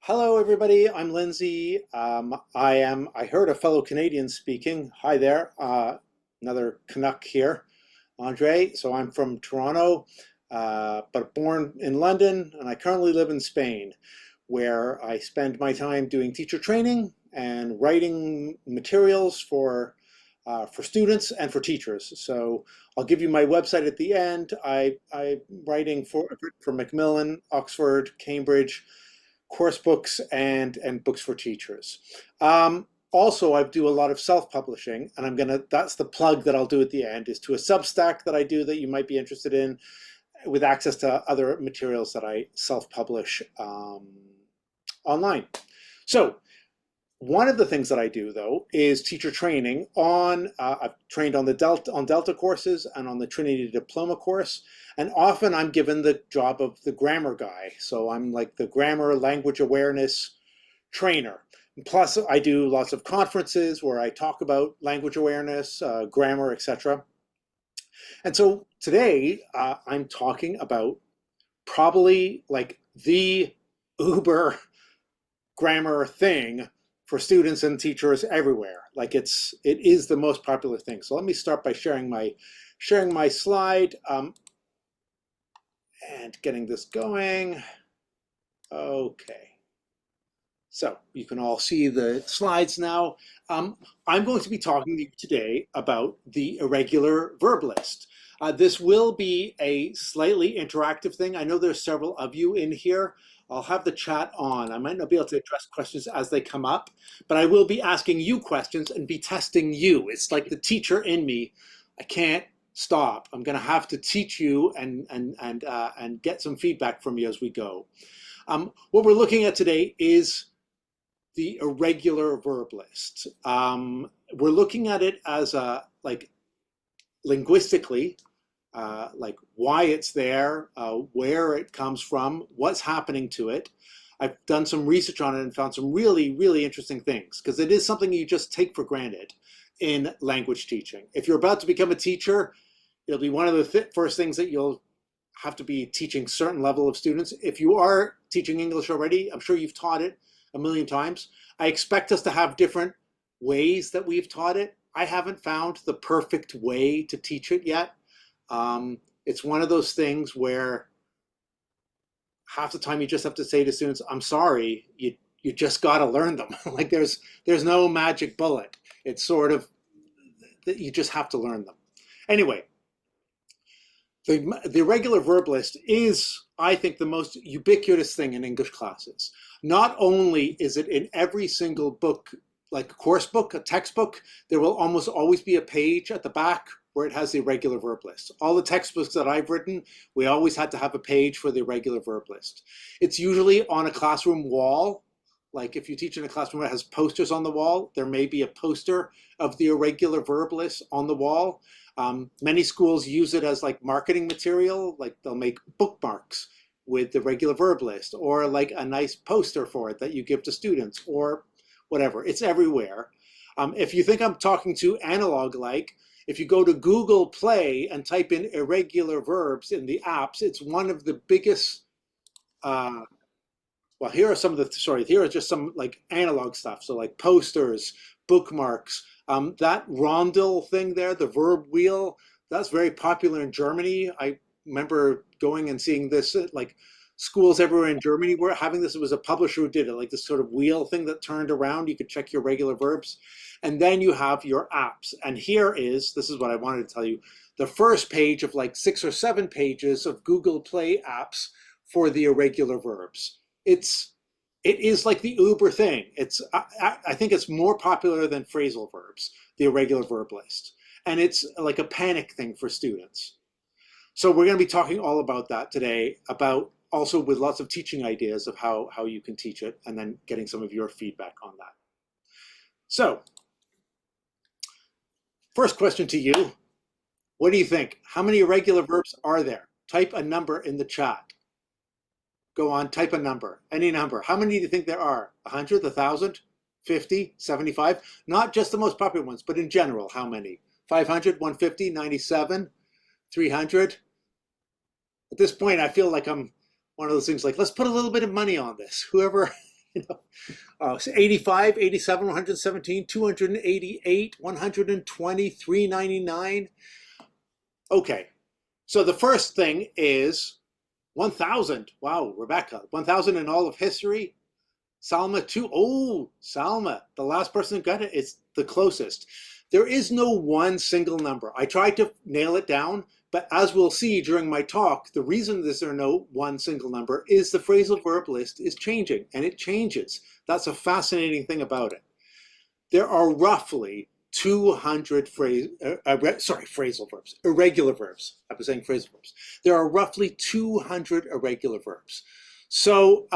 Hello, everybody. I'm Lindsay. I heard a fellow Canadian speaking. Hi there. Another Canuck here, Andre. So I'm from Toronto, but born in London, and I currently live in Spain, where I spend my time doing teacher training and writing materials for students and for teachers. So I'll give you my website at the end. I'm writing for Macmillan, Oxford, Cambridge course books and books for teachers. Also, I do a lot of self-publishing, and that's the plug that I'll do at the end, is to a Substack that I do that you might be interested in, with access to other materials that I self-publish online. So one of the things that I do, though, is teacher training I've trained on the Delta courses and on the Trinity Diploma course. And often I'm given the job of the grammar guy. So I'm like the grammar language awareness trainer. Plus, I do lots of conferences where I talk about language awareness, grammar, etc. And so today I'm talking about probably like the uber grammar thing for students and teachers everywhere. Like it is the most popular thing. So let me start by sharing my slide and getting this going. Okay. So you can all see the slides now. I'm going to be talking to you today about the irregular verb list. This will be a slightly interactive thing. I know there's several of you in here. I'll have the chat on. I might not be able to address questions as they come up, but I will be asking you questions and be testing you. It's like the teacher in me. I can't stop. I'm going to have to teach you and get some feedback from you as we go. What we're looking at today is the irregular verb list. We're looking at it as linguistically, like why it's there, where it comes from, what's happening to it. I've done some research on it and found some really, really interesting things, because it is something you just take for granted in language teaching. If you're about to become a teacher, it'll be one of the first things that you'll have to be teaching certain level of students. If you are teaching English already, I'm sure you've taught it a million times. I expect us to have different ways that we've taught it. I haven't found the perfect way to teach it yet. It's one of those things where half the time you just have to say to students, I'm sorry, you just got to learn them. Like there's no magic bullet. It's sort of, you just have to learn them. Anyway, the irregular verb list is, I think, the most ubiquitous thing in English classes. Not only is it in every single book, like a course book, a textbook, there will almost always be a page at the back where it has the irregular verb list. All the textbooks that I've written, we always had to have a page for the irregular verb list. It's usually on a classroom wall. Like if you teach in a classroom that has posters on the wall, there may be a poster of the irregular verb list on the wall. Many schools use it as like marketing material, like they'll make bookmarks with the regular verb list, or like a nice poster for it that you give to students, or whatever. It's everywhere. If you think I'm talking to analog like, if you go to Google Play and type in irregular verbs in the apps, it's one of the biggest, well, here are just some like analog stuff. So like posters, bookmarks, that rondel thing there, the verb wheel, that's very popular in Germany. I remember going and seeing this at like schools everywhere in Germany were having this. It was a publisher who did it, like this sort of wheel thing that turned around. You could check your regular verbs. And then you have your apps. And this is what I wanted to tell you, the first page of like 6 or 7 pages of Google Play apps for the irregular verbs. It is like the Uber thing. I think it's more popular than phrasal verbs, the irregular verb list. And it's like a panic thing for students. So we're going to be talking all about that today, about also with lots of teaching ideas of how you can teach it, and then getting some of your feedback on that. So, first question to you. What do you think? How many irregular verbs are there? Type a number in the chat. Go on, type a number, any number. How many do you think there are? 100, 1,000, 50, 75? Not just the most popular ones, but in general, how many? 500, 150, 97, 300? At this point, I feel like I'm one of those things like, let's put a little bit of money on this. Whoever You know, so 85, 87, 117, 288, 120, 399. Okay, so the first thing is 1,000. Wow, Rebecca, 1,000 in all of history. Salma, two. Oh, Salma, the last person who got it is the closest. There is no one single number. I tried to nail it down, but as we'll see during my talk, the reason there's no one single number is the phrasal verb list is changing, and it changes. That's a fascinating thing about it. There are roughly 200 phrasal verbs, irregular verbs. I was saying phrasal verbs. There are roughly 200 irregular verbs. So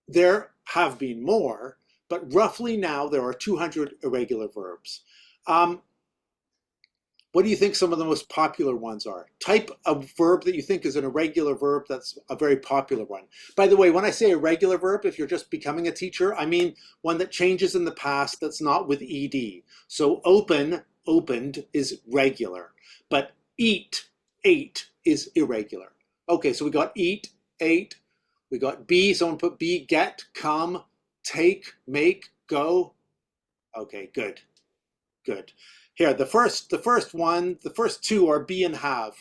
there have been more, but roughly now there are 200 irregular verbs. What do you think some of the most popular ones are? Type of verb that you think is an irregular verb that's a very popular one. By the way, when I say irregular verb, if you're just becoming a teacher, I mean one that changes in the past that's not with ed. So open, opened is regular, but eat, ate is irregular. Okay, so we got eat, ate, we got be, someone put be, get, come, take, make, go. Okay, good, good. Here, the first two are be and have.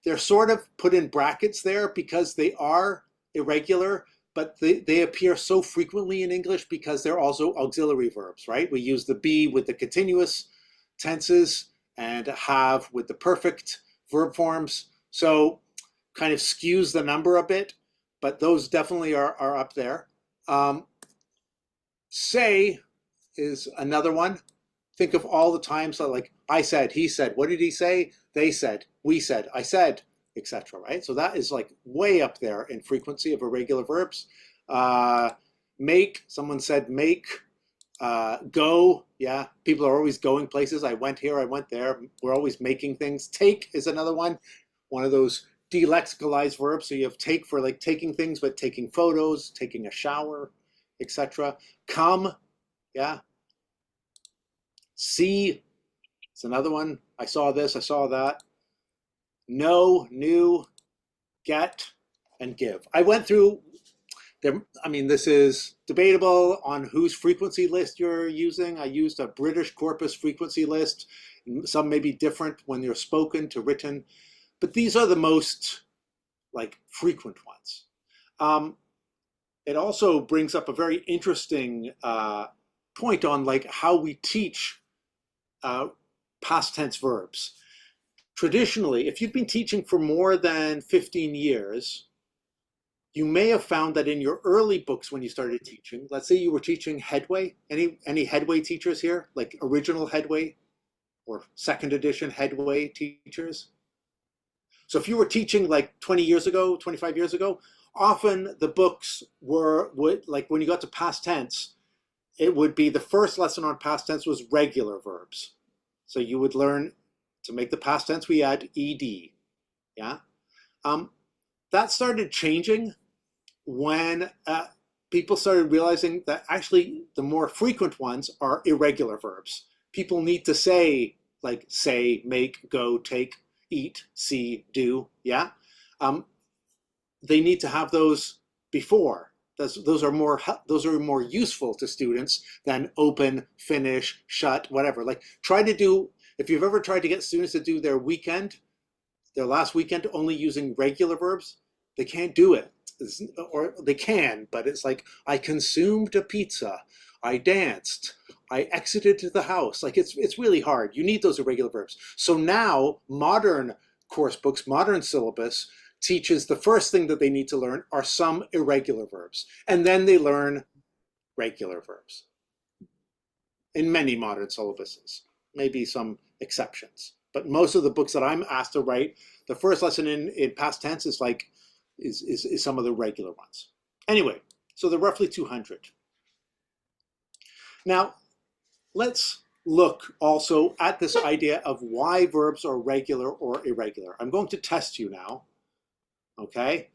They're sort of put in brackets there because they are irregular, but they appear so frequently in English because they're also auxiliary verbs, right? We use the be with the continuous tenses and have with the perfect verb forms. So kind of skews the number a bit, but those definitely are up there. Say is another one. Think of all the times like I said, he said, what did he say? They said, we said, I said, etc. Right? So that is like way up there in frequency of irregular verbs. Make, someone said make. Go, yeah, people are always going places. I went here, I went there. We're always making things. Take is another one of those delexicalized verbs. So you have take for like taking things, but taking photos, taking a shower, etc. Come, yeah. See, it's another one. I saw this, I saw that. Know, knew, get, and give. I went through them. I mean, this is debatable on whose frequency list you're using. I used a British corpus frequency list. Some may be different when you're spoken to written, but these are the most like frequent ones. It also brings up a very interesting point on like how we teach past tense verbs. Traditionally, if you've been teaching for more than 15 years, you may have found that in your early books when you started teaching, let's say you were teaching Headway, any Headway teachers here, like original Headway or second edition Headway teachers? So if you were teaching like 20 years ago, 25 years ago, often the books would like when you got to past tense, it would be the first lesson on past tense was regular verbs. So you would learn to make the past tense, we add ed, yeah? That started changing when people started realizing that actually the more frequent ones are irregular verbs. People need to say, like say, make, go, take, eat, see, do, yeah? They need to have those before. Those are more useful to students than open, finish, shut, whatever. Like try to do, if you've ever tried to get students to do their last weekend only using regular verbs, they can't do it. Or they can, but it's like, I consumed a pizza, I danced, I exited the house. Like it's really hard. You need those irregular verbs. So now modern course books, modern syllabus teaches the first thing that they need to learn are some irregular verbs. And then they learn regular verbs in many modern syllabuses, maybe some exceptions. But most of the books that I'm asked to write, the first lesson in past tense is like, is some of the regular ones. Anyway, so they're roughly 200. Now, let's look also at this idea of why verbs are regular or irregular. I'm going to test you now. Okay,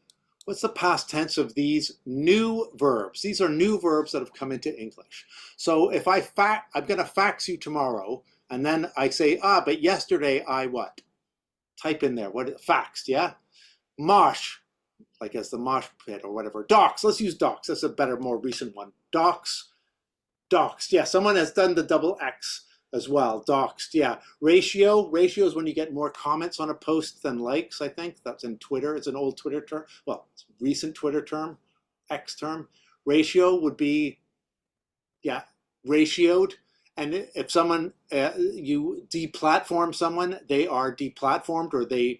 what's the past tense of these new verbs? These are new verbs that have come into English. So if I'm going to fax you tomorrow, and then I say, but yesterday I what? Type in there, what faxed, yeah? Mosh, like as the mosh pit or whatever. Docs, let's use docs. That's a better, more recent one. Doxed. Yeah, someone has done the double X as well. Doxed. Yeah. Ratio is when you get more comments on a post than likes, I think. That's in Twitter. It's an old Twitter term. Well, it's a recent Twitter term, X term. Ratio would be, yeah, ratioed. And if someone, you deplatform someone, they are deplatformed, or the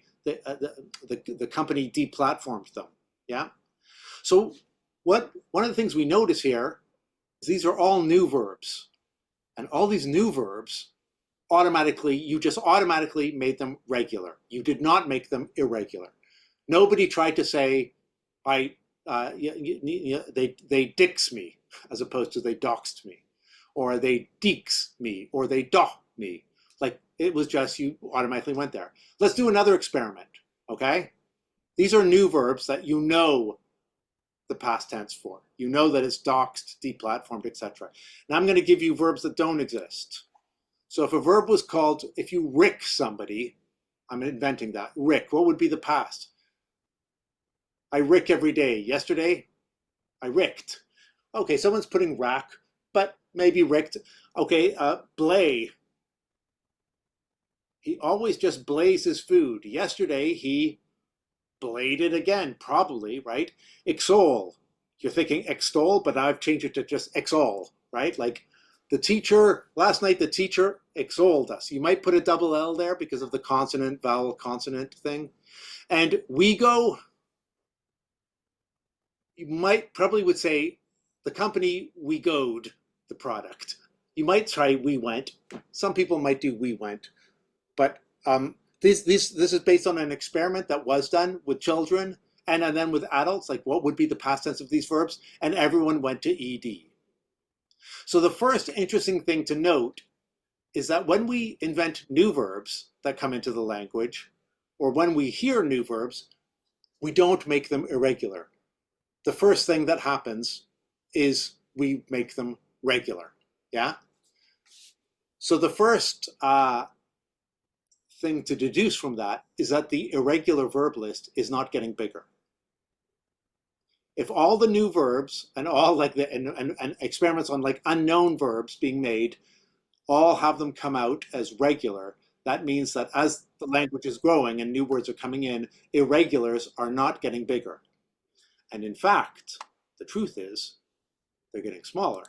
company deplatforms them. Yeah. So one of the things we notice here is these are all new verbs. And all these new verbs, you just automatically made them regular. You did not make them irregular. Nobody tried to say, they dix me, as opposed to they doxed me, or they deeks me, or they doh me. Like, it was just, you automatically went there. Let's do another experiment, okay? These are new verbs that you know the past tense for. You know that it's doxed, deplatformed, etc. Now I'm going to give you verbs that don't exist. So if a verb was called, if you rick somebody, I'm inventing that, rick, what would be the past? I rick every day. Yesterday, I ricked. Okay, someone's putting rack, but maybe ricked. Okay, blay. He always just blays his food. Yesterday, he bladed again, probably, right? Extol. You're thinking extol, but I've changed it to just extol, right? Like last night the teacher extolled us. You might put a double L there because of the consonant, vowel, consonant thing. And we go, you probably would say the company we goed the product. You might try we went. Some people might do we went, but this is based on an experiment that was done with children and then with adults, like what would be the past tense of these verbs, and everyone went to ed. So the first interesting thing to note is that when we invent new verbs that come into the language, or when we hear new verbs, we don't make them irregular. The first thing that happens is we make them regular, yeah? So the first thing to deduce from that is that the irregular verb list is not getting bigger. If all the new verbs and all like and experiments on like unknown verbs being made, all have them come out as regular, that means that as the language is growing and new words are coming in, irregulars are not getting bigger. And in fact, the truth is they're getting smaller.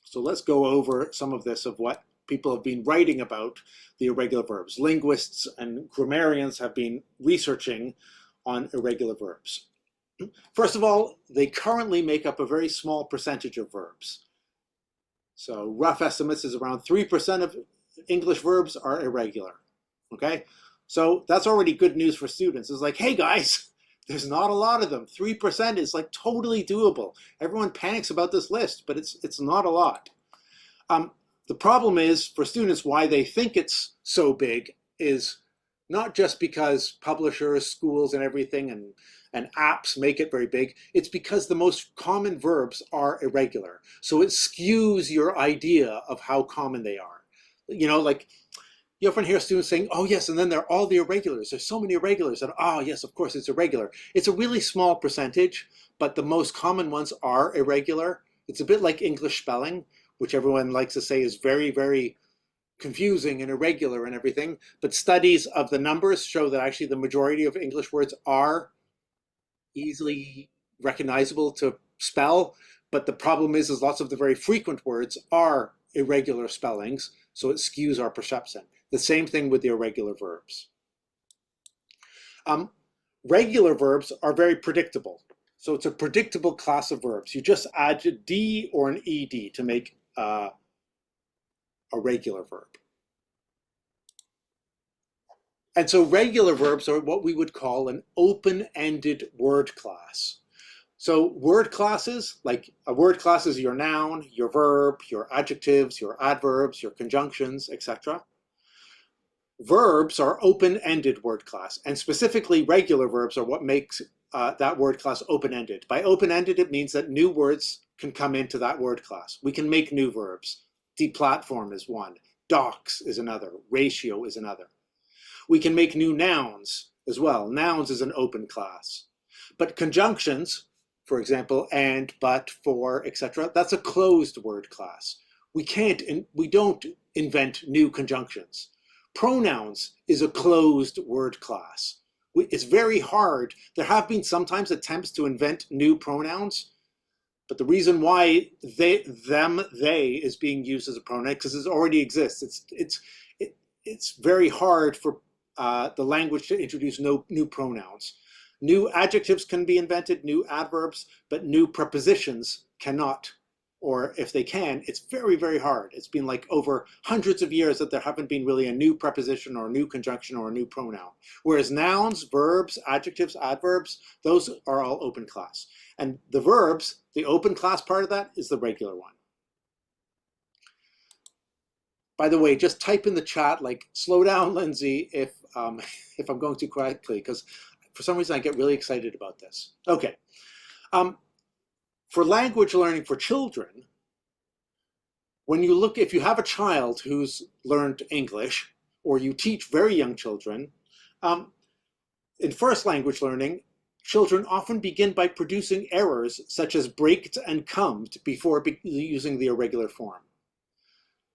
So let's go over some of this, of what people have been writing about the irregular verbs. Linguists and grammarians have been researching on irregular verbs. First of all, they currently make up a very small percentage of verbs. So rough estimates is around 3% of English verbs are irregular, okay? So that's already good news for students. It's like, hey guys, there's not a lot of them. 3% is like totally doable. Everyone panics about this list, but it's not a lot. The problem is for students, why they think it's so big is not just because publishers, schools, and everything and apps make it very big. It's because the most common verbs are irregular. So it skews your idea of how common they are. You know, like you often hear students saying, oh yes, and then there are all the irregulars. There's so many irregulars, and oh yes, of course it's irregular. It's a really small percentage, but the most common ones are irregular. It's a bit like English spelling, which everyone likes to say is very, very confusing and irregular and everything. But studies of the numbers show that actually the majority of English words are easily recognizable to spell. But the problem is lots of the very frequent words are irregular spellings, so it skews our perception. The same thing with the irregular verbs. Regular verbs are very predictable. So it's a predictable class of verbs. You just add a D or an ED to make a regular verb. And so regular verbs are what we would call an open-ended word class. So word classes, like a word class is your noun, your verb, your adjectives, your adverbs, your conjunctions, etc. Verbs are open-ended word class, and specifically regular verbs are what makes that word class open-ended. By open-ended, it means that new words can come into that word class. We can make new verbs. Deplatform is one. Dox is another. Ratio is another. We can make new nouns as well. Nouns is an open class. But conjunctions, for example, and, but, for, etc., that's a closed word class. We don't invent new conjunctions. Pronouns is a closed word class. It's very hard. There have been sometimes attempts to invent new pronouns, but the reason why they is being used as a pronoun because it already exists. It's very hard for the language to introduce new pronouns. New adjectives can be invented, new adverbs, but new prepositions cannot. Or if they can, it's very, very hard. It's been like over hundreds of years that there haven't been really a new preposition or a new conjunction or a new pronoun. Whereas nouns, verbs, adjectives, adverbs, those are all open class. And the verbs, the open class part of that is the regular one. By the way, just type in the chat, like, slow down, Lindsay, if I'm going too quickly, because for some reason I get really excited about this. Okay. For language learning for children, when you look, if you have a child who's learned English, or you teach very young children, in first language learning, children often begin by producing errors such as braked and cummed before using the irregular form.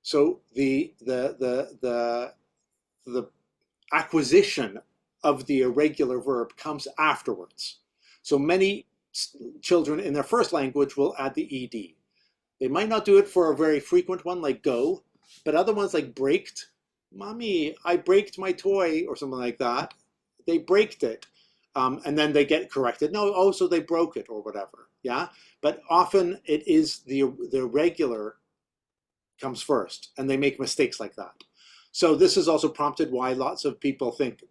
So the acquisition of the irregular verb comes afterwards. So many children in their first language will add the ed. They might not do it for a very frequent one like go, but other ones like braked, mommy, I braked my toy, or something like that. They braked it, and then they get corrected. No, oh, so they broke it or whatever, yeah? But often it is the regular comes first, and they make mistakes like that. So this has also prompted why lots of people think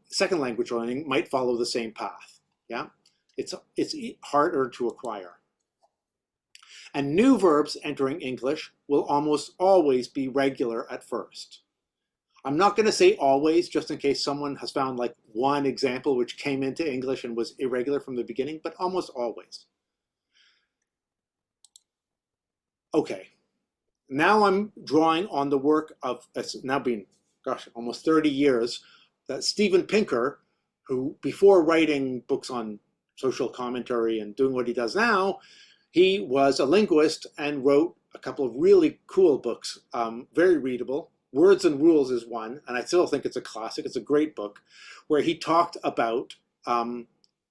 second language learning might follow the same path, yeah? It's harder to acquire. And new verbs entering English will almost always be regular at first. I'm not going to say always, just in case someone has found like one example which came into English and was irregular from the beginning, but almost always. Okay, now I'm drawing on the work of, it's now been, gosh, almost 30 years, that Steven Pinker, who before writing books on social commentary and doing what he does now, he was a linguist and wrote a couple of really cool books, very readable. Words and Rules is one, and I still think it's a classic. It's a great book, where he talked about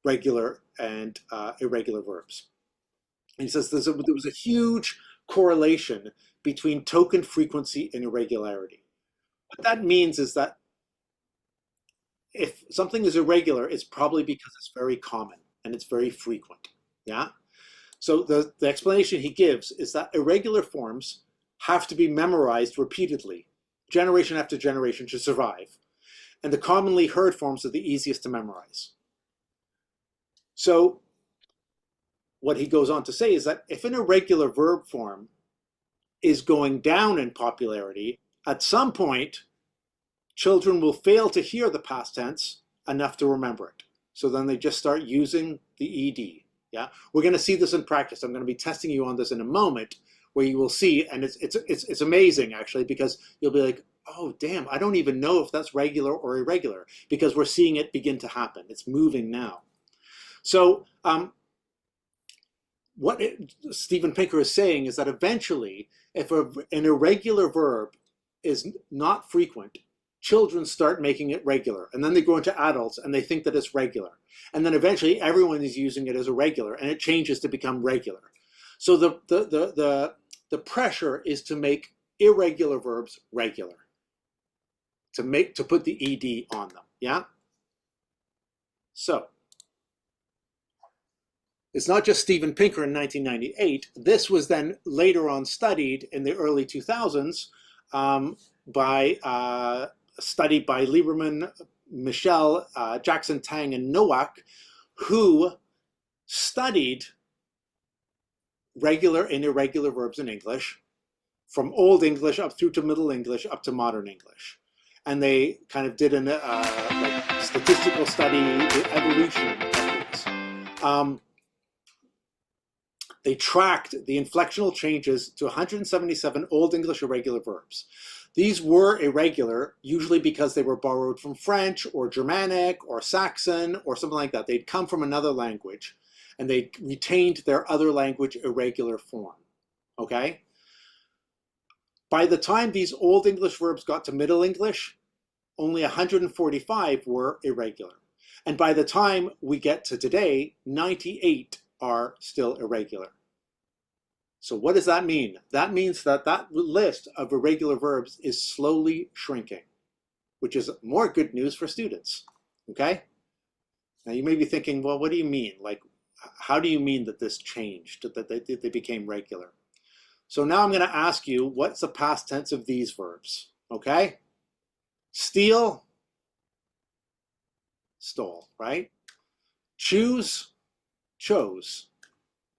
regular and irregular verbs. And he says there was a huge correlation between token frequency and irregularity. What that means is that if something is irregular, it's probably because it's very common and it's very frequent, yeah? So the explanation he gives is that irregular forms have to be memorized repeatedly, generation after generation, to survive. And the commonly heard forms are the easiest to memorize. So what he goes on to say is that if an irregular verb form is going down in popularity, at some point, children will fail to hear the past tense enough to remember it. So then they just start using the ed. Yeah, we're going to see this in practice. I'm going to be testing you on this in a moment, where you will see, and it's amazing actually, because you'll be like, oh damn, I don't even know if that's regular or irregular, because we're seeing it begin to happen. It's moving now. So Steven Pinker is saying is that eventually, if an irregular verb is not frequent, children start making it regular, and then they grow into adults and they think that it's regular. And then eventually everyone is using it as a regular, and it changes to become regular. So the pressure is to make irregular verbs regular, to put the ed on them, yeah? So it's not just Steven Pinker in 1998. This was then later on studied in the early 2000s by a study by Lieberman, Michel, Jackson, Tang, and Nowak, who studied regular and irregular verbs in English, from Old English up through to Middle English up to Modern English. And they kind of did a like statistical study, the evolution of these. They tracked the inflectional changes to 177 Old English irregular verbs. These were irregular, usually because they were borrowed from French or Germanic or Saxon or something like that. They'd come from another language and they retained their other language irregular form, okay? By the time these Old English verbs got to Middle English, only 145 were irregular. And by the time we get to today, 98 are still irregular. So what does that mean? That means that that list of irregular verbs is slowly shrinking, which is more good news for students, okay? Now you may be thinking, well, what do you mean? Like, how do you mean that this changed, that they became regular? So now I'm gonna ask you, what's the past tense of these verbs, okay? Steal, stole, right? Choose, chose.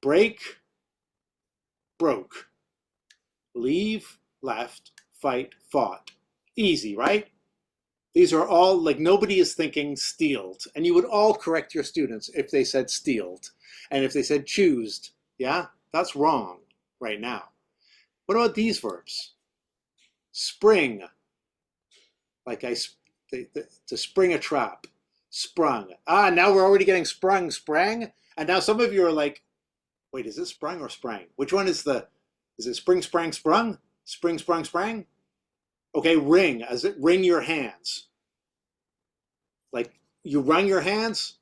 Break, broke. Leave, left. Fight, fought. Easy, right? These are all, like, nobody is thinking stealed. And you would all correct your students if they said stealed. And if they said choosed, yeah? That's wrong right now. What about these verbs? Spring, like to spring a trap. Sprung. Ah, now we're already getting sprung, sprang. And now some of you are like, wait, is it sprung or sprang? Which one is it spring, sprang, sprung? Spring, sprung, sprang? Okay, ring, as it wring your hands. Like you wrung your hands?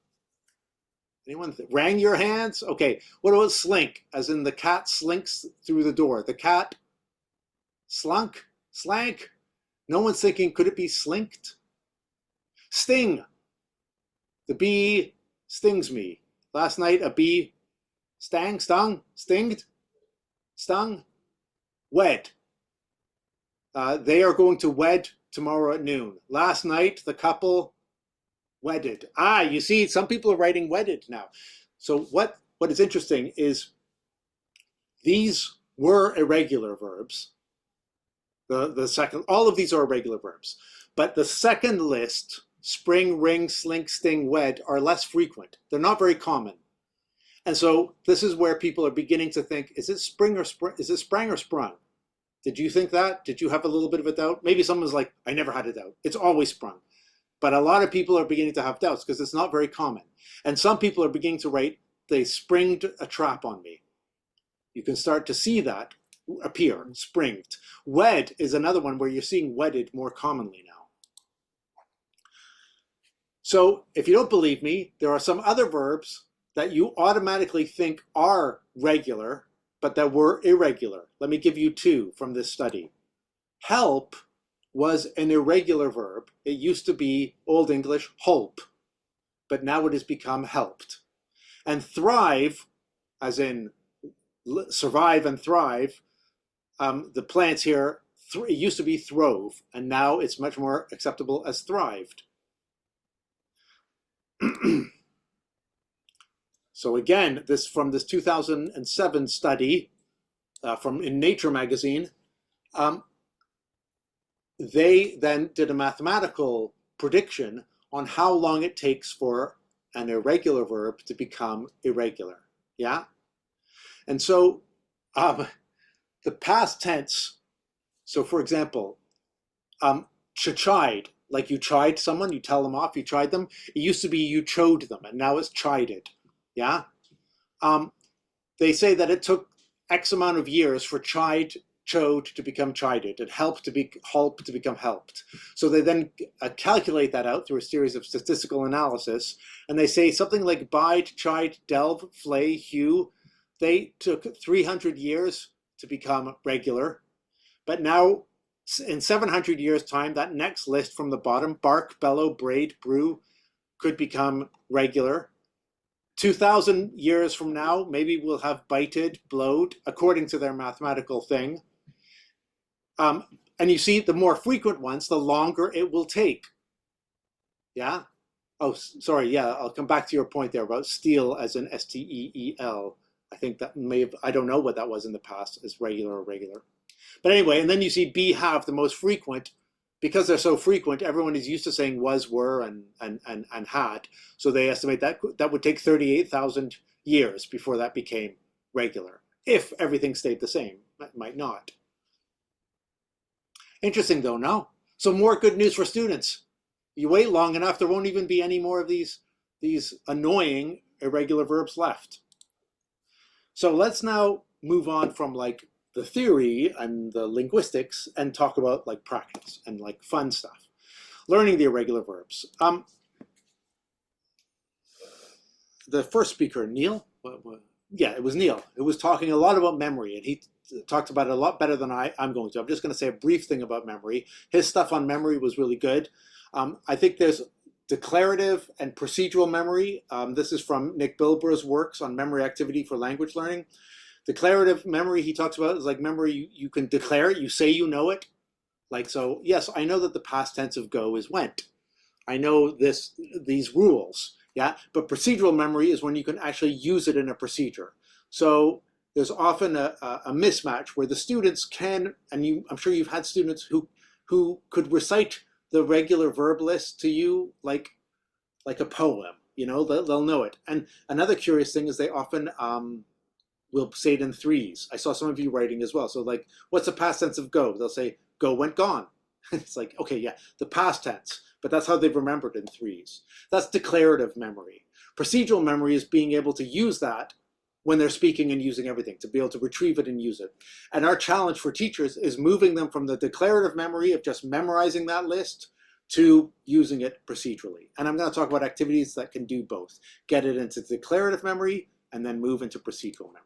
Anyone rang your hands? Okay, what about slink, as in the cat slinks through the door? The cat slunk, slank? No one's thinking, could it be slinked? Sting. The bee stings me. Last night, a bee stung, stinged, stung, wed. They are going to wed tomorrow at noon. Last night, the couple wedded. Ah, you see, some people are writing wedded now. So what is interesting is these were irregular verbs. The second, all of these are irregular verbs. But the second list, spring, ring, slink, sting, wed, are less frequent. They're not very common. And so this is where people are beginning to think, is it spring or spring? Is it sprang or sprung? Did you think that? Did you have a little bit of a doubt? Maybe someone's like, I never had a doubt. It's always sprung. But a lot of people are beginning to have doubts because it's not very common. And some people are beginning to write, they springed a trap on me. You can start to see that appear, springed. Wed is another one where you're seeing wedded more commonly now. So if you don't believe me, there are some other verbs that you automatically think are regular, but that were irregular. Let me give you two from this study. Help was an irregular verb. It used to be Old English holp, but now it has become helped. And thrive, as in survive and thrive, the plants here, it used to be throve, and now it's much more acceptable as thrived. So again, this from this 2007 study from in Nature magazine, they then did a mathematical prediction on how long it takes for an irregular verb to become irregular. Yeah? And so the past tense, so for example, to chide, like you chide someone, you tell them off, you chide them. It used to be you chode them, and now it's chided. Yeah? They say that it took X amount of years for chode to become chided and help to become helped. So they then calculate that out through a series of statistical analysis, and they say something like bide, chide, delve, flay, hew, they took 300 years to become regular. But now, in 700 years' time, that next list from the bottom, bark, bellow, braid, brew, could become regular. 2,000 years from now, maybe we'll have bited, blowed, according to their mathematical thing. And you see, the more frequent ones, the longer it will take. Yeah? Oh, sorry, yeah, I'll come back to your point there about steal as in S-T-E-E-L. I think that may have, I don't know what that was in the past as regular or regular. But anyway, and then you see be, have, the most frequent. Because they're so frequent, everyone is used to saying was, were, and had. So they estimate that that would take 38,000 years before that became regular. If everything stayed the same, it might not. Interesting though, no? So more good news for students. You wait long enough, there won't even be any more of these annoying irregular verbs left. So let's now move on from like the theory and the linguistics and talk about like practice and like fun stuff. Learning the irregular verbs. The first speaker, Neil, yeah, it was Neil, who was talking a lot about memory, and he talked about it a lot better than I'm going to. I'm just going to say a brief thing about memory. His stuff on memory was really good. I think there's declarative and procedural memory. This is from Nick Bilber's works on memory activity for language learning. Declarative memory he talks about is like memory you can declare it, you say you know it. Like, so, yes, I know that the past tense of go is went. I know these rules, yeah? But procedural memory is when you can actually use it in a procedure. So there's often a mismatch where the students can, and I'm sure you've had students who could recite the regular verb list to you like a poem, you know, they'll know it. And another curious thing is they often will say it in threes. I saw some of you writing as well. So like, what's the past tense of go? They'll say, go, went, gone. It's like, okay, yeah, the past tense, but that's how they've remembered in threes. That's declarative memory. Procedural memory is being able to use that when they're speaking and using everything, to be able to retrieve it and use it. And our challenge for teachers is moving them from the declarative memory of just memorizing that list to using it procedurally. And I'm going to talk about activities that can do both. Get it into declarative memory and then move into procedural memory.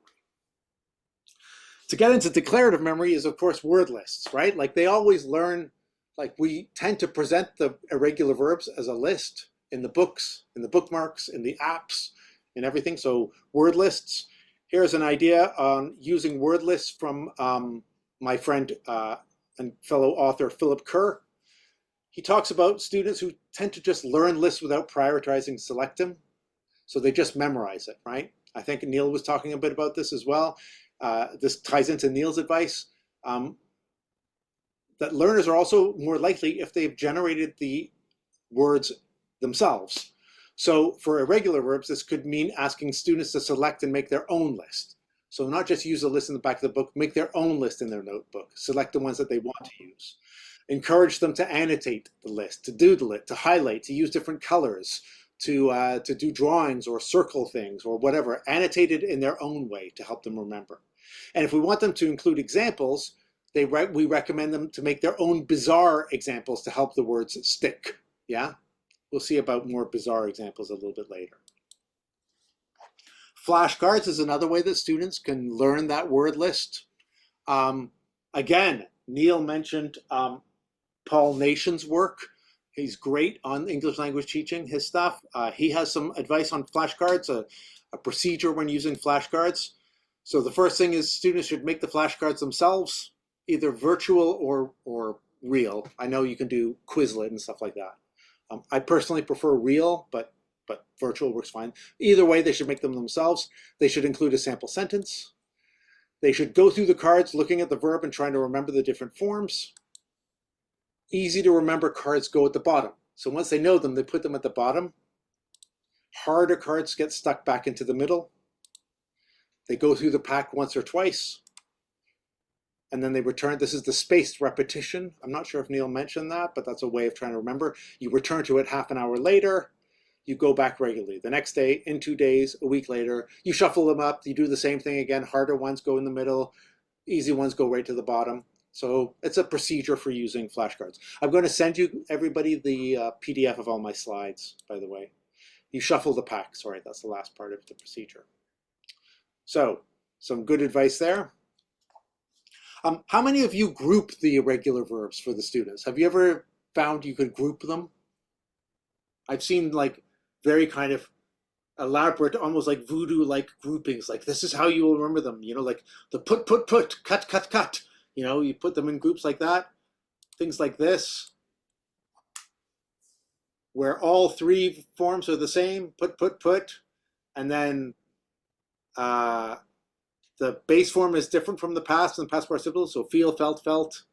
To get into declarative memory is, of course, word lists, right? Like they always learn, like we tend to present the irregular verbs as a list in the books, in the bookmarks, in the apps, and everything. So word lists. Here's an idea on using word lists from my friend and fellow author, Philip Kerr. He talks about students who tend to just learn lists without prioritizing selectum. So they just memorize it, right? I think Neil was talking a bit about this as well. This ties into Neil's advice, that learners are also more likely if they've generated the words themselves. So for irregular verbs, this could mean asking students to select and make their own list. So not just use a list in the back of the book, make their own list in their notebook, select the ones that they want to use. Encourage them to annotate the list, to doodle it, to highlight, to use different colors, to do drawings or circle things or whatever, annotated in their own way to help them remember. And if we want them to include examples, we recommend them to make their own bizarre examples to help the words stick, yeah? We'll see about more bizarre examples a little bit later. Flashcards is another way that students can learn that word list. Again, Neil mentioned Paul Nation's work. He's great on English language teaching, his stuff. He has some advice on flashcards, a procedure when using flashcards. So the first thing is students should make the flashcards themselves, either virtual or real. I know you can do Quizlet and stuff like that. I personally prefer real, but virtual works fine. Either way, they should make them themselves. They should include a sample sentence. They should go through the cards looking at the verb and trying to remember the different forms. Easy to remember cards go at the bottom. So once they know them, they put them at the bottom. Harder cards get stuck back into the middle. They go through the pack once or twice, and then they return. This is the spaced repetition. I'm not sure if Neil mentioned that, but that's a way of trying to remember. You return to it half an hour later. You go back regularly. The next day, in 2 days, a week later, you shuffle them up. You do the same thing again. Harder ones go in the middle. Easy ones go right to the bottom. So it's a procedure for using flashcards. I'm going to send you, everybody, the PDF of all my slides, by the way. You shuffle the pack. Sorry, that's the last part of the procedure. So some good advice there. How many of you group the irregular verbs for the students? Have you ever found you could group them? I've seen like very kind of elaborate, almost like voodoo-like groupings. Like this is how you will remember them. You know, like the put, cut, cut, cut. You know, you put them in groups like that. Things like this, where all three forms are the same. Put, and then the base form is different from the past and the past participle. So feel, felt.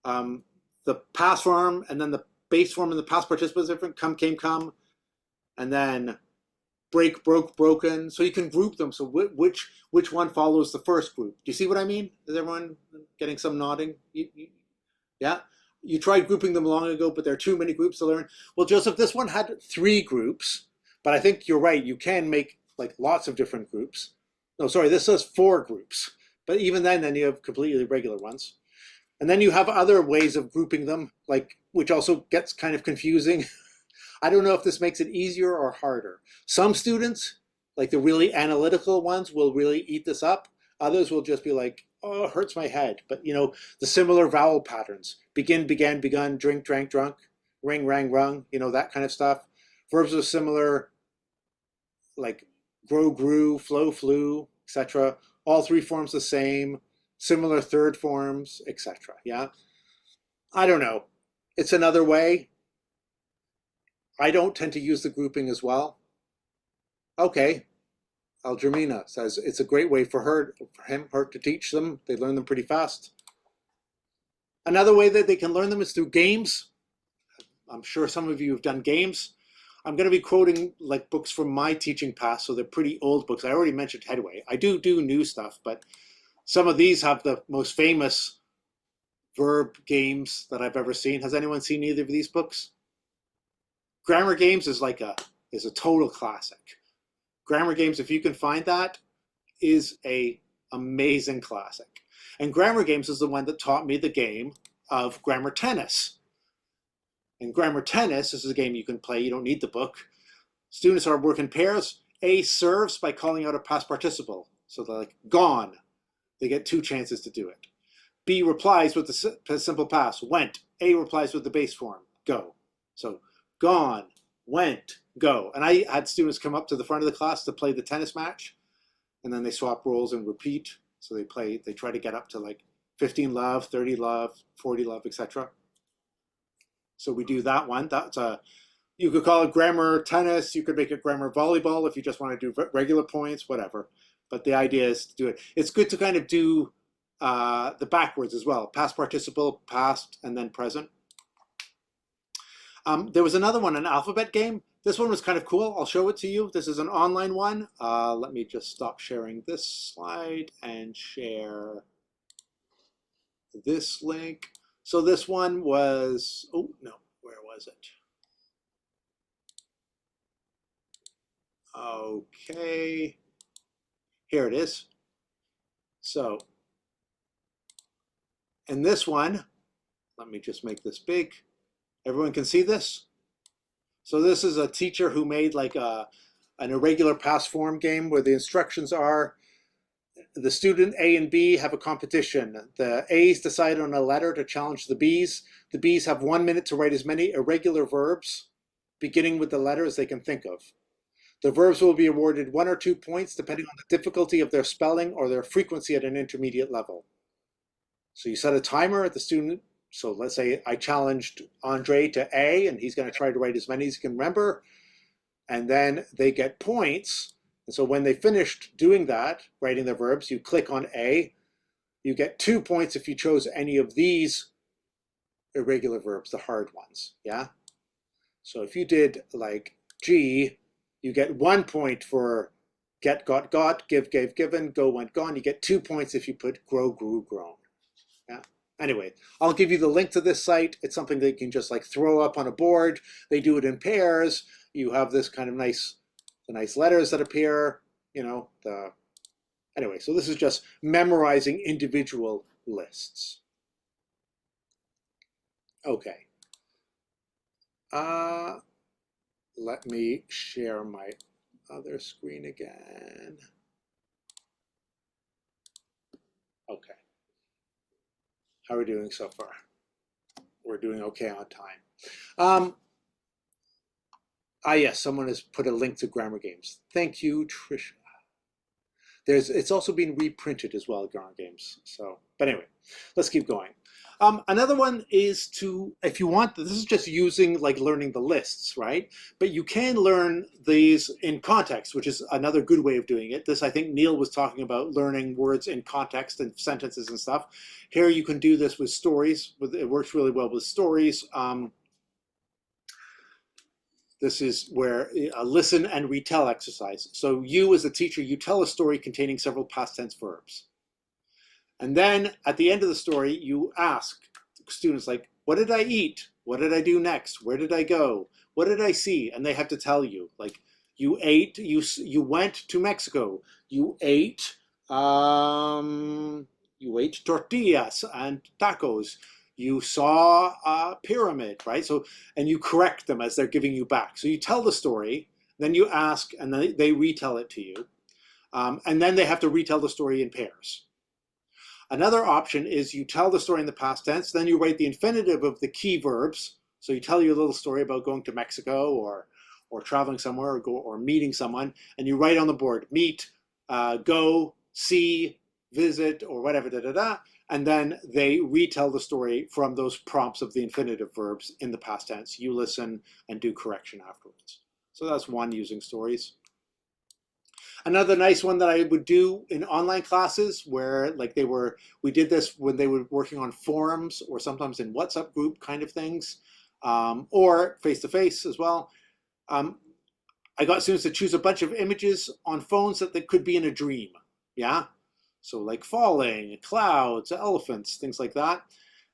The past form and then the base form and the past participle is different. Come, came, come, and then break, broke, broken. So you can group them. So which one follows the first group? Do you see what I mean? Is everyone getting some nodding? Yeah. You tried grouping them long ago, but there are too many groups to learn. Well, Joseph, this one had 3 groups, but I think you're right. You can make like lots of different groups. No, sorry, this says 4 groups, but even then you have completely irregular ones. And then you have other ways of grouping them, like which also gets kind of confusing. I don't know if this makes it easier or harder. Some students, like the really analytical ones, will really eat this up. Others will just be like, oh, it hurts my head. But the similar vowel patterns: begin, began, begun, drink, drank, drunk, ring, rang, rung, that kind of stuff. Verbs are similar, like grow, grew, flow, flew, etc. All 3 forms the same, similar third forms, etc. Yeah. I don't know. It's another way. I don't tend to use the grouping as well. Okay, Algermina says it's a great way for her to teach them. They learn them pretty fast. Another way that they can learn them is through games. I'm sure some of you have done games. I'm going to be quoting like books from my teaching past, so they're pretty old books. I already mentioned Headway. I do new stuff, but some of these have the most famous verb games that I've ever seen. Has anyone seen either of these books? Grammar Games is a total classic. Grammar Games, if you can find that, is a amazing classic. And Grammar Games is the one that taught me the game of grammar tennis. And grammar tennis, this is a game you can play. You don't need the book. Students are working pairs. A serves by calling out a past participle. So they're like, gone. They get 2 chances to do it. B replies with the simple past, went. A replies with the base form, go. So gone, went, go. And I had students come up to the front of the class to play the tennis match, and then they swap roles and repeat. So they try to get up to like 15 love, 30 love, 40 love, etc. So we do that one. You could call it grammar tennis. You could make it grammar volleyball if you just want to do regular points, whatever. But the idea is to do it. It's good to kind of do the backwards as well. Past participle, past, and then present. There was another one, an alphabet game. This one was kind of cool. I'll show it to you. This is an online one. Let me just stop sharing this slide and share this link. So this one was, oh no, where was it? Okay, here it is. So in this one, let me just make this big. Everyone can see this? So this is a teacher who made like an irregular past form game where the instructions are the student A and B have a competition. The A's decide on a letter to challenge the B's. The B's have 1 minute to write as many irregular verbs beginning with the letter as they can think of. The verbs will be awarded 1 or 2 points depending on the difficulty of their spelling or their frequency at an intermediate level. So you set a timer at the student. So let's say I challenged Andre to A, and he's going to try to write as many as he can remember. And then they get points. And so when they finished doing that, writing their verbs, you click on A. You get 2 points if you chose any of these irregular verbs, the hard ones. Yeah. So if you did like G, you get 1 point for get, got, give, gave, given, go, went, gone. You get 2 points if you put grow, grew, grown. Yeah. Anyway, I'll give you the link to this site. It's something that you can just like throw up on a board. They do it in pairs. You have this kind of nice letters that appear, anyway, so this is just memorizing individual lists. Okay. Let me share my other screen again. Okay. How are we doing so far? We're doing okay on time. Yes, someone has put a link to Grammar Games. Thank you, Trisha. It's also being reprinted as well, Grammar Games. So, but anyway, let's keep going. Another one is if you want, this is just using like learning the lists, right? But you can learn these in context, which is another good way of doing it. I think Neil was talking about learning words in context and sentences and stuff. Here you can do this with stories. It works really well with stories. This is where a listen and retell exercise. So you as a teacher, you tell a story containing several past tense verbs. And then at the end of the story, you ask students like, what did I eat? What did I do next? Where did I go? What did I see? And they have to tell you, like, you went to Mexico. Um, you ate tortillas and tacos. You saw a pyramid, right? So, and you correct them as they're giving you back. So you tell the story, then you ask, and then they retell it to you. And then they have to retell the story in pairs. Another option is you tell the story in the past tense, then you write the infinitive of the key verbs. So you tell your little story about going to Mexico or traveling somewhere or meeting someone, and you write on the board, meet, go, see, visit, or whatever, da da da. And then they retell the story from those prompts of the infinitive verbs in the past tense. You listen and do correction afterwards. So that's one, using stories. Another nice one that I would do in online classes where like we did this when they were working on forums or sometimes in WhatsApp group kind of things, or face-to-face as well. I got students to choose a bunch of images on phones that they could be in a dream, yeah? So like falling, clouds, elephants, things like that.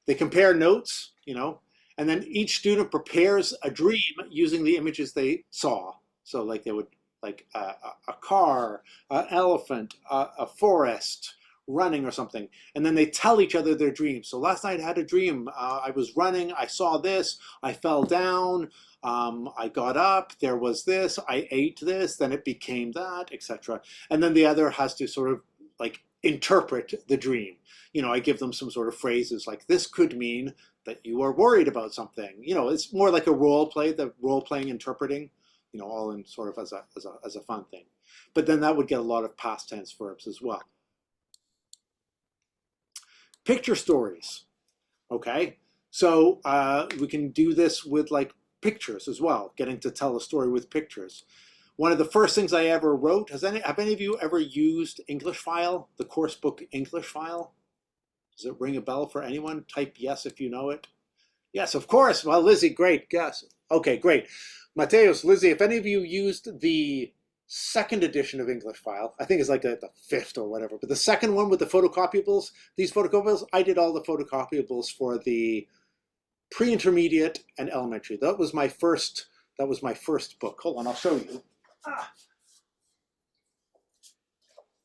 They compare notes, and then each student prepares a dream using the images they saw. So like they would, like a car, an elephant, a forest, running or something. And then they tell each other their dreams. So last night I had a dream. I was running, I saw this, I fell down, I got up, there was this, I ate this, then it became that, etc. And then the other has to sort of like interpret the dream. I give them some sort of phrases like, this could mean that you are worried about something. It's more like a role play, the role playing interpreting. All in sort of as a fun thing. But then that would get a lot of past tense verbs as well. Picture stories, okay? So we can do this with like pictures as well, getting to tell a story with pictures. One of the first things I ever wrote, have any of you ever used English File, the course book English File? Does it ring a bell for anyone? Type yes if you know it. Yes, of course. Well, Lizzie, great guess. Okay, great. Mateos, Lizzie, if any of you used the second edition of English File, I think it's like the fifth or whatever, but the second one with the photocopyables, these photocopyables, I did all the photocopyables for the pre-intermediate and elementary. That was my first book. Hold on, I'll show you.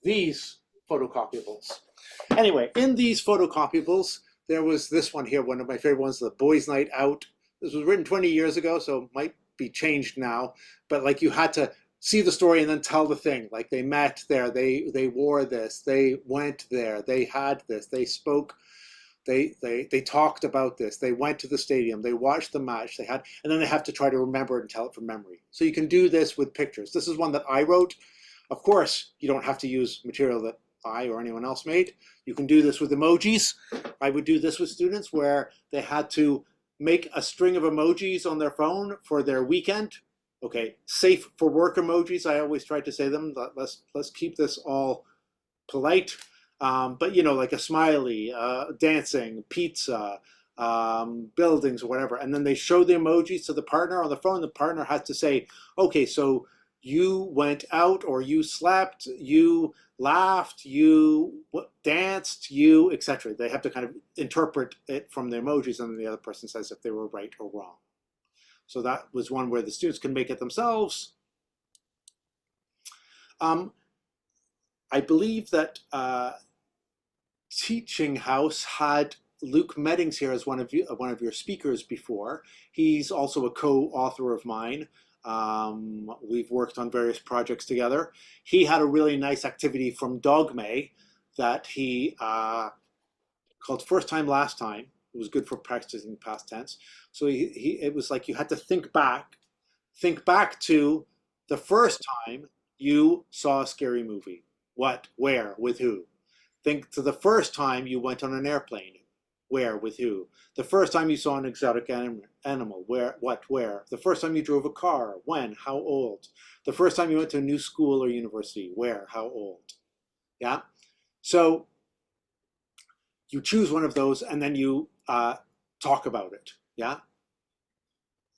These photocopyables. Anyway, in these photocopyables, there was this one here, one of my favorite ones, The Boys' Night Out. This was written 20 years ago, so might be changed now, but like you had to see the story and then tell the thing. Like they met there, they wore this, they went there, they had this, they spoke, they talked about this, they went to the stadium, they watched the match, and then they have to try to remember it and tell it from memory. So you can do this with pictures. This is one that I wrote. Of course, you don't have to use material that I or anyone else made. You can do this with emojis. I would do this with students where they had to make a string of emojis on their phone for their weekend. Okay, safe for work emojis. I always try to say them. Let's keep this all polite. But like a smiley, dancing, pizza, buildings, or whatever. And then they show the emojis to the partner on the phone. The partner has to say, okay, so you went out, or you slept, you laughed, you danced, you, etc. They have to kind of interpret it from the emojis, and then the other person says if they were right or wrong. So that was one where the students can make it themselves. I believe that Teaching House had Luke Meddings here as one of your speakers before. He's also a co-author of mine. We've worked on various projects together. He had a really nice activity from Dogme that he called First Time Last Time. It was good for practicing past tense. So it was like you had to think back to the first time you saw a scary movie. What, where, with who? Think to the first time you went on an airplane. Where, with who? The first time you saw an exotic animal. Where, what, where? The first time you drove a car. When, how old? The first time you went to a new school or university. Where, how old? Yeah? So you choose one of those and then you talk about it. Yeah?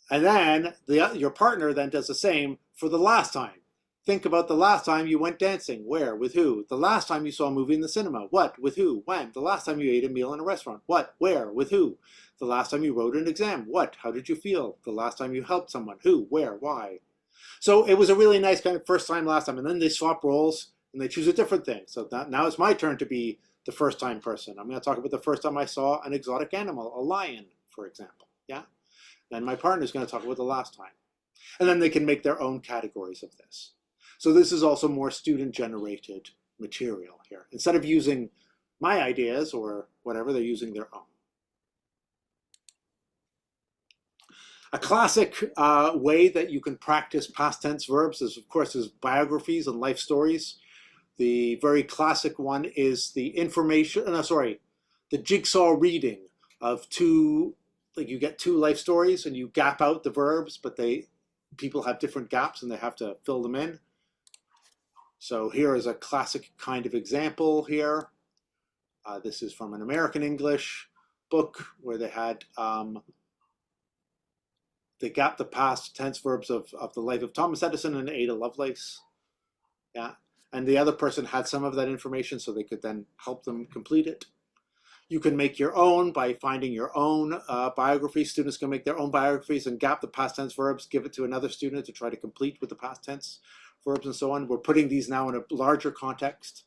And then your partner then does the same for the last time. Think about the last time you went dancing. Where? With who? The last time you saw a movie in the cinema. What? With who? When? The last time you ate a meal in a restaurant. What? Where? With who? The last time you wrote an exam. What? How did you feel? The last time you helped someone. Who? Where? Why? So it was a really nice kind of first time, last time. And then they swap roles and they choose a different thing. So now it's my turn to be the first time person. I'm going to talk about the first time I saw an exotic animal, a lion, for example. Yeah. Then my partner's going to talk about the last time. And then they can make their own categories of this. So this is also more student-generated material here. Instead of using my ideas or whatever, they're using their own. A classic way that you can practice past tense verbs is, of course, is biographies and life stories. The very classic one is the the jigsaw reading of two, like you get two life stories and you gap out the verbs, but people have different gaps and they have to fill them in. So here is a classic kind of example here. This is from an American English book where they had, they gapped the past tense verbs of the life of Thomas Edison and Ada Lovelace. Yeah, and the other person had some of that information so they could then help them complete it. You can make your own by finding your own biography. Students can make their own biographies and gap the past tense verbs, give it to another student to try to complete with the past tense verbs and so on. We're putting these now in a larger context.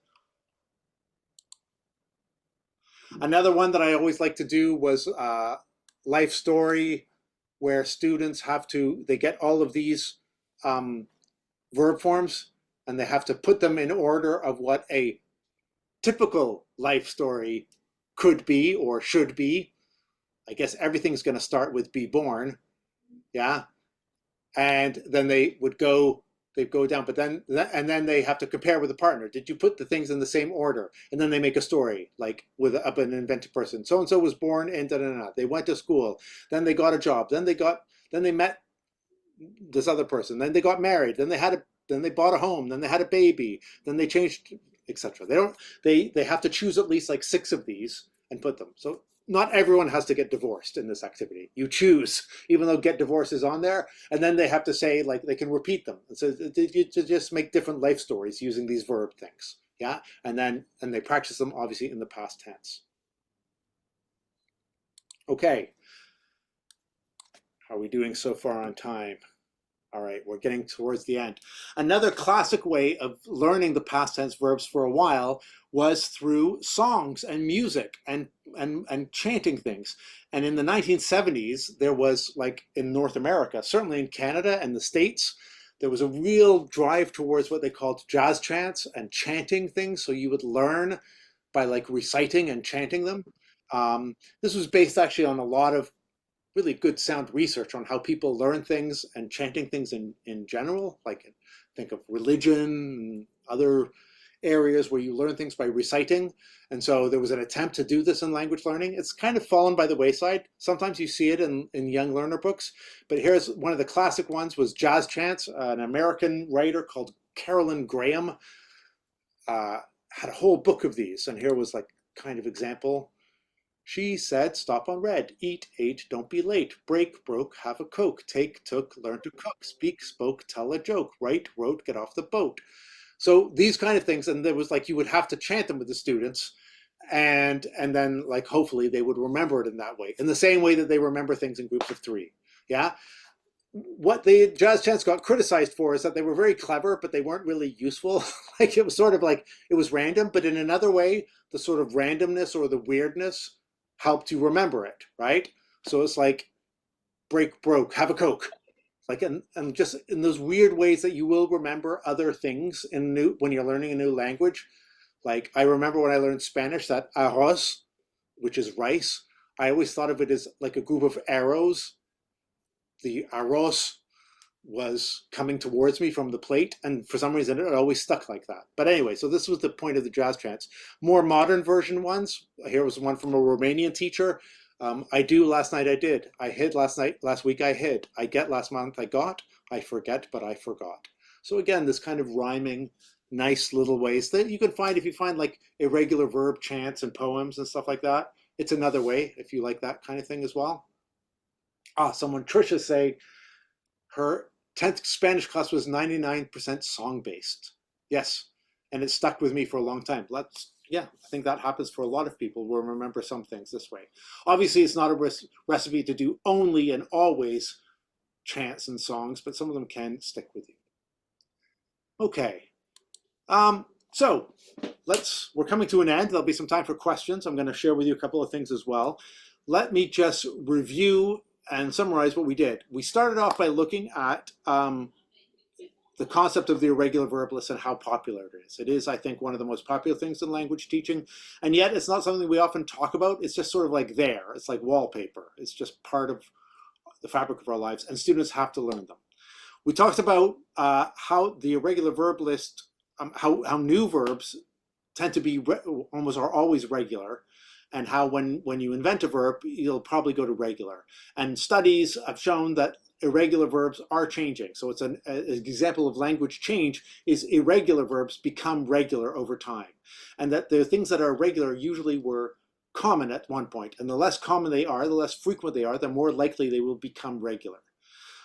Another one that I always like to do was life story, where students they get all of these verb forms and they have to put them in order of what a typical life story could be or should be. I guess everything's going to start with be born. Yeah. And then they go down, but then they have to compare with a partner. Did you put the things in the same order? And then they make a story, like with an invented person. So and so was born in da da da. They went to school, then they got a job, then they met this other person, then they got married, then they bought a home, then they had a baby, then they changed, etc. They have to choose at least like 6 of these and put them. So not everyone has to get divorced in this activity. You choose, even though get divorced is on there, and then they have to say, like, they can repeat them. And so you just make different life stories using these verb things. Yeah, and they practice them obviously in the past tense. Okay, how are we doing so far on time? All right, we're getting towards the end. Another classic way of learning the past tense verbs for a while was through songs and music and chanting things. And in the 1970s, there was, like in North America, certainly in Canada and the States, there was a real drive towards what they called jazz chants and chanting things. So you would learn by like reciting and chanting them. This was based actually on a lot of really good sound research on how people learn things and chanting things in general, like think of religion and other areas where you learn things by reciting. And so there was an attempt to do this in language learning. It's kind of fallen by the wayside. Sometimes you see it in young learner books, but here's one of the classic ones was jazz chants. An American writer called Carolyn Graham had a whole book of these. And here was like kind of example. She said, stop on red, eat, ate, don't be late, break, broke, have a Coke, take, took, learn to cook, speak, spoke, tell a joke, write, wrote, get off the boat. So these kind of things, and there was like, you would have to chant them with the students, and then like, hopefully they would remember it in that way, in the same way that they remember things in groups of 3, yeah? What the jazz chants got criticized for is that they were very clever, but they weren't really useful. Like it was sort of like, it was random, but in another way, the sort of randomness or the weirdness helped you remember it, right? So it's like break, broke, have a Coke. Like, and just in those weird ways that you will remember other things when you're learning a new language. Like I remember when I learned Spanish that arroz, which is rice, I always thought of it as like a group of arrows. The arroz was coming towards me from the plate, and for some reason it always stuck like that. But anyway, so this was the point of the jazz chants. More modern version ones, here was one from a Romanian teacher. I do, last night I did. I hid last week I hid. I get, last month I got. I forget, but I forgot. So again, this kind of rhyming, nice little ways that you can find if you find like irregular verb chants and poems and stuff like that. It's another way if you like that kind of thing as well. Someone, Trisha, say, 10th Spanish class was 99% song-based. Yes, and it stuck with me for a long time. Yeah, I think that happens for a lot of people. We'll remember some things this way. Obviously, it's not a recipe to do only and always chants and songs, but some of them can stick with you. Okay, so we're coming to an end. There'll be some time for questions. I'm going to share with you a couple of things as well. Let me just review and summarize what we did. We started off by looking at the concept of the irregular verb list and how popular it is. It is, I think, one of the most popular things in language teaching, and yet it's not something we often talk about. It's just sort of like there. It's like wallpaper. It's just part of the fabric of our lives, and students have to learn them. We talked about how the irregular verb list, how new verbs tend to be almost are always regular, and how when you invent a verb, you'll probably go to regular. And studies have shown that irregular verbs are changing. So it's an example of language change is irregular verbs become regular over time. And that the things that are regular usually were common at one point. And the less common they are, the less frequent they are, the more likely they will become regular.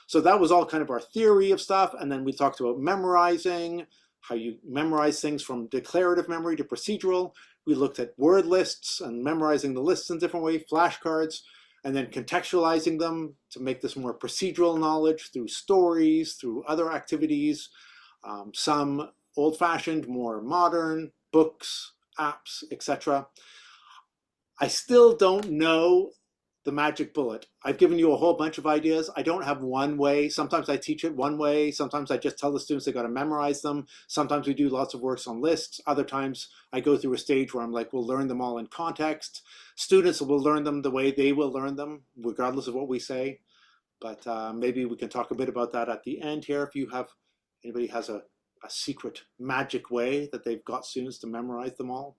So that was all kind of our theory of stuff. And then we talked about memorizing, how you memorize things from declarative memory to procedural. We looked at word lists and memorizing the lists in different ways, flashcards, and then contextualizing them to make this more procedural knowledge through stories, through other activities, some old-fashioned, more modern, books, apps, etc. I still don't know the magic bullet. I've given you a whole bunch of ideas. I don't have one way. Sometimes I teach it one way. Sometimes I just tell the students they got to memorize them. Sometimes we do lots of works on lists. Other times I go through a stage where I'm like, we'll learn them all in context. Students will learn them the way they will learn them, regardless of what we say. But maybe we can talk a bit about that at the end here. If anybody has a secret magic way that they've got students to memorize them all.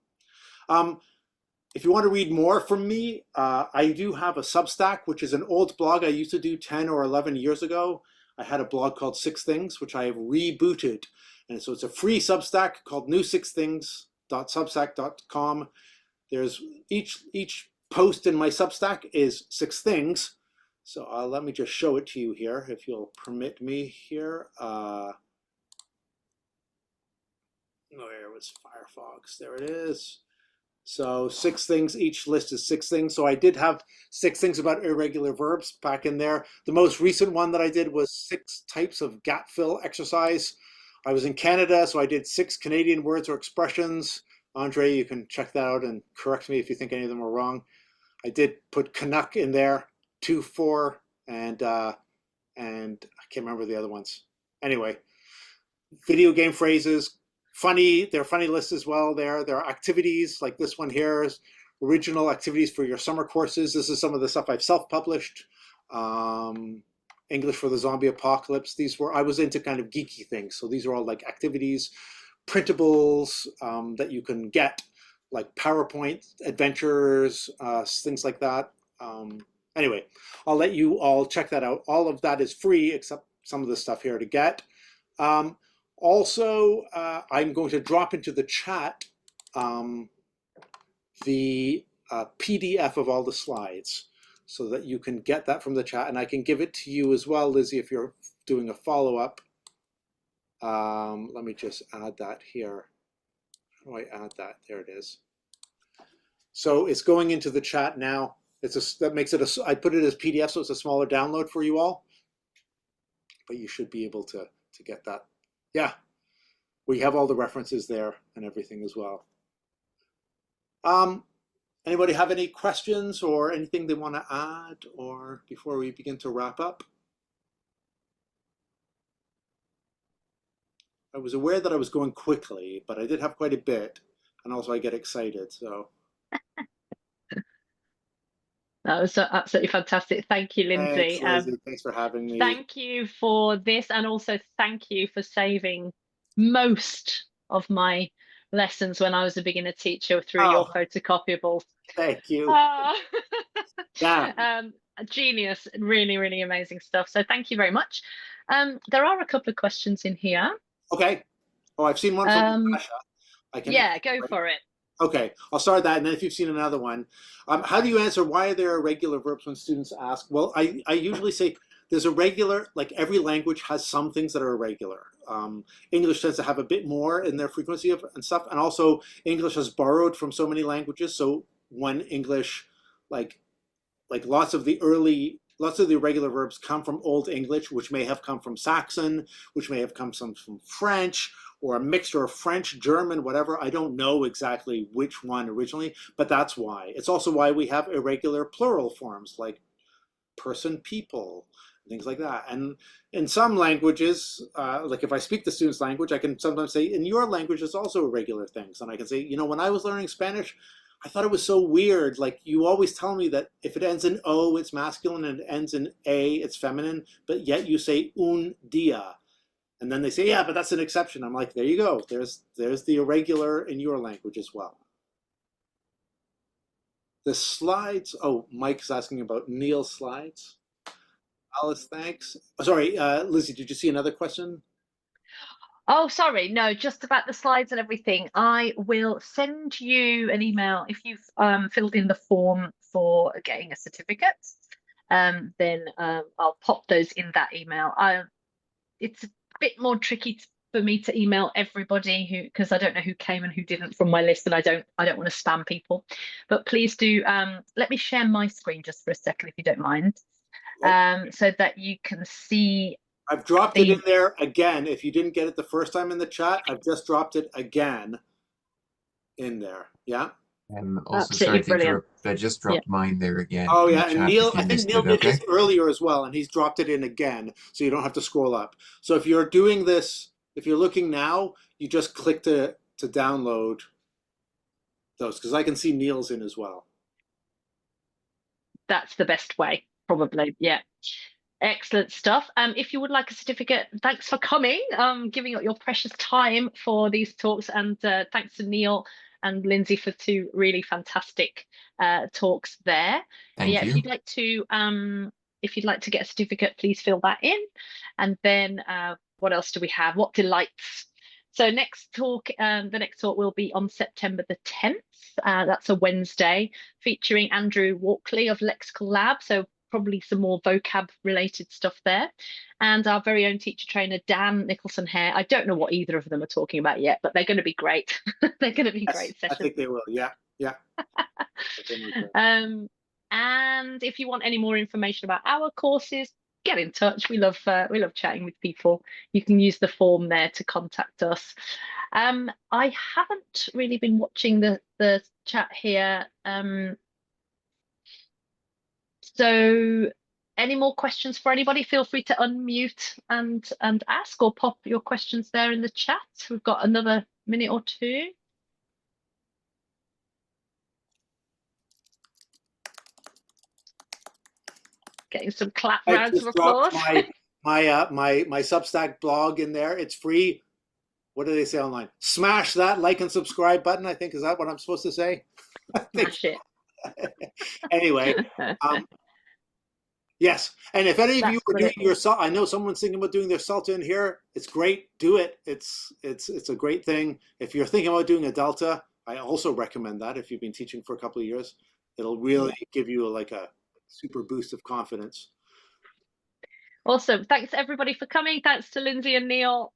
If you want to read more from me, I do have a Substack, which is an old blog I used to do 10 or 11 years ago. I had a blog called 6 Things, which I have rebooted. And so it's a free Substack called new6things.substack.com. There's each post in my Substack is 6 things. So let me just show it to you here, if you'll permit me here. Where was Firefox? There it is. So 6 things, each list is 6 things. So I did have 6 things about irregular verbs back in there. The most recent one that I did was 6 types of gap fill exercise. I was in Canada, so I did 6 Canadian words or expressions. Andre, you can check that out and correct me if you think any of them are wrong. I did put Canuck in there, 2, 4, and I can't remember the other ones. Anyway, video game phrases, funny, they're funny lists as well. There are activities like this one here is original activities for your summer courses. This is some of the stuff I've self-published. English for the Zombie Apocalypse. I was into kind of geeky things. So these are all like activities, printables that you can get, like PowerPoint adventures, things like that. Anyway, I'll let you all check that out. All of that is free except some of the stuff here to get. Also, I'm going to drop into the chat the PDF of all the slides so that you can get that from the chat, and I can give it to you as well, Lizzie, if you're doing a follow-up. Let me just add that here. How do I add that? There it is. So it's going into the chat now. That makes it I put it as PDF, so it's a smaller download for you all, but you should be able to get that. Yeah, we have all the references there and everything as well. Anybody have any questions or anything they want to add or before we begin to wrap up? I was aware that I was going quickly, but I did have quite a bit, and also I get excited, so. That was absolutely fantastic. Thank you, Lindsay. Thanks, Lizzie. Thanks for having me. Thank you for this, and also thank you for saving most of my lessons when I was a beginner teacher through your photocopiables. Thank you. Yeah. Genius, really, really amazing stuff. So thank you very much. There are a couple of questions in here. Okay. Oh, I've seen one from Natasha. Yeah, go for it. Okay, I'll start that, and then if you've seen another one. How do you answer why are there irregular verbs when students ask? Well, I usually say there's a regular, like every language has some things that are irregular. English tends to have a bit more in their frequency of and stuff, and also English has borrowed from so many languages. So when English, like lots of the irregular verbs come from Old English, which may have come from Saxon, which may have come from French, or a mixture of French, German, whatever. I don't know exactly which one originally, but that's why. It's also why we have irregular plural forms like person, people, things like that. And in some languages, like if I speak the student's language, I can sometimes say, in your language, there's also irregular things. And I can say, you know, when I was learning Spanish, I thought it was so weird. Like you always tell me that if it ends in O, it's masculine, and it ends in A, it's feminine, but yet you say un dia. And then they say, yeah, but that's an exception. I'm like, there you go. There's the irregular in your language as well. The slides, oh, Mike's asking about Neil's slides. Alice, thanks. Oh, sorry, Lizzie, did you see another question? Oh, sorry. No, just about the slides and everything. I will send you an email if you've filled in the form for getting a certificate. Then I'll pop those in that email. It's a bit more tricky for me to email everybody who, because I don't know who came and who didn't from my list, and I don't want to spam people. But please do let me share my screen just for a second if you don't mind, so that you can see. I've dropped it in there again. If you didn't get it the first time in the chat, I've just dropped it again in there. Yeah. And also, sorry to interrupt, I just dropped mine there again. Oh yeah, and Neil, I think Neil did this earlier as well, and he's dropped it in again, so you don't have to scroll up. So if you're doing this, if you're looking now, you just click to download those, because I can see Neil's in as well. That's the best way, probably. Yeah. Excellent stuff. If you would like a certificate, thanks for coming, giving up your precious time for these talks, and thanks to Neil and Lindsay for two really fantastic talks there. Thank you. If you'd like to get a certificate, please fill that in. And then what else do we have? What delights? So the next talk will be on September the 10th. That's a Wednesday, featuring Andrew Walkley of Lexical Lab. So probably some more vocab related stuff there, and our very own teacher trainer Dan Nicholson Hare. I don't know what either of them are talking about yet, but they're going to be great. They're going to be great sessions. I think they will. Yeah. And if you want any more information about our courses, get in touch. We love chatting with people. You can use the form there to contact us. I haven't really been watching the chat here. So any more questions for anybody? Feel free to unmute and ask, or pop your questions there in the chat. We've got another minute or two. Getting some clap rounds of applause. My Substack blog in there. It's free. What do they say online? Smash that like and subscribe button. I think, is that what I'm supposed to say? Smash it. Anyway, yes, and if any of you are doing your I know someone's thinking about doing their Celta in here. It's great. Do it. It's a great thing. If you're thinking about doing a Delta, I also recommend that. If you've been teaching for a couple of years, it'll really give you like a super boost of confidence. Awesome. Thanks everybody for coming. Thanks to Lindsay and Neil.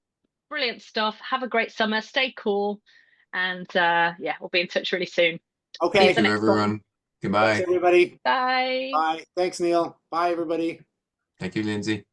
Brilliant stuff. Have a great summer. Stay cool, and yeah, we'll be in touch really soon. Okay. Thank you, everyone. Goodbye. Thanks, everybody. Bye. Bye. Thanks, Neil. Bye, everybody. Thank you, Lindsay.